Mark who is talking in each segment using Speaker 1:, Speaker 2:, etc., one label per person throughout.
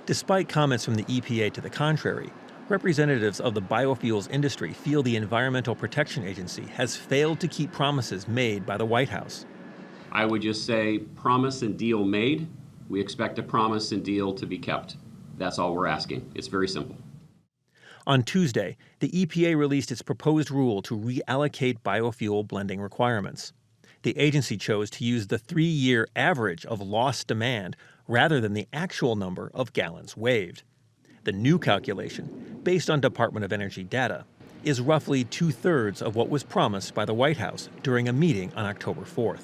Speaker 1: Despite comments from the EPA to the contrary, representatives of the biofuels industry feel the Environmental Protection Agency has failed to keep promises made by the White House.
Speaker 2: I would just say promise and deal made. We expect a promise and deal to be kept. That's all we're asking. It's very simple.
Speaker 1: On Tuesday, the EPA released its proposed rule to reallocate biofuel blending requirements. The agency chose to use the 3-year average of lost demand rather than the actual number of gallons waived. The new calculation, based on Department of Energy data, is roughly 2/3 of what was promised by the White House during a meeting on October 4th.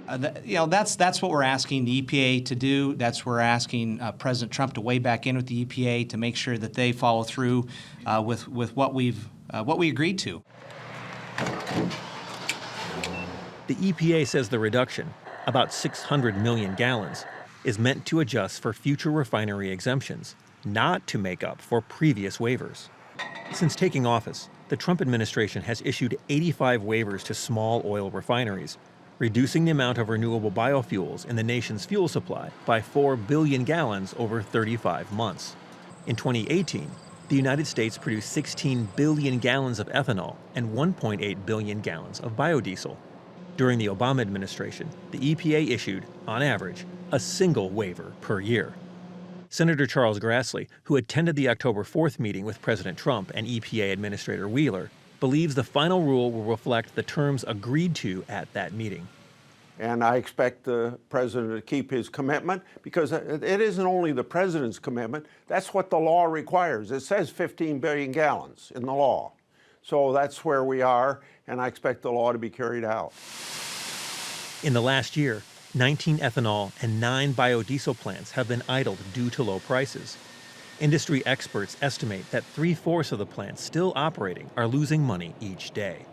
Speaker 3: That's what we're asking the EPA to do. That's what we're asking President Trump to weigh back in with the EPA to make sure that they follow through with what we agreed to.
Speaker 1: The EPA says the reduction, about 600 million gallons, is meant to adjust for future refinery exemptions, not to make up for previous waivers. Since taking office, the Trump administration has issued 85 waivers to small oil refineries, reducing the amount of renewable biofuels in the nation's fuel supply by 4 billion gallons over 35 months. In 2018, the United States produced 16 billion gallons of ethanol and 1.8 billion gallons of biodiesel. During the Obama administration, the EPA issued, on average, a single waiver per year. Senator Charles Grassley, who attended the October 4th meeting with President Trump and EPA Administrator Wheeler, believes the final rule will reflect the terms agreed to at that meeting.
Speaker 4: And I expect the president to keep his commitment, because it isn't only the president's commitment, that's what the law requires. It says 15 billion gallons in the law. So that's where we are, and I expect the law to be carried out.
Speaker 1: In the last year, 19 ethanol and 9 biodiesel plants have been idled due to low prices. Industry experts estimate that 3/4 of the plants still operating are losing money each day.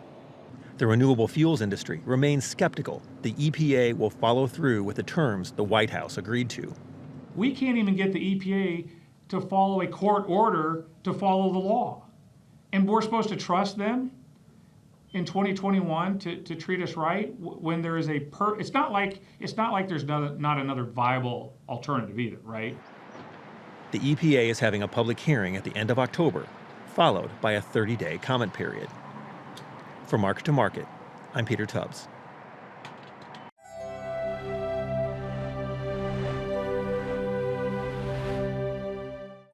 Speaker 1: The renewable fuels industry remains skeptical the EPA will follow through with the terms the White House agreed to.
Speaker 5: We can't even get the EPA to follow a court order to follow the law. And we're supposed to trust them in 2021 to treat us right when there is it's not like there's not another viable alternative either, right?
Speaker 1: The EPA is having a public hearing at the end of October, followed by a 30-day comment period. For Market to Market, I'm Peter Tubbs.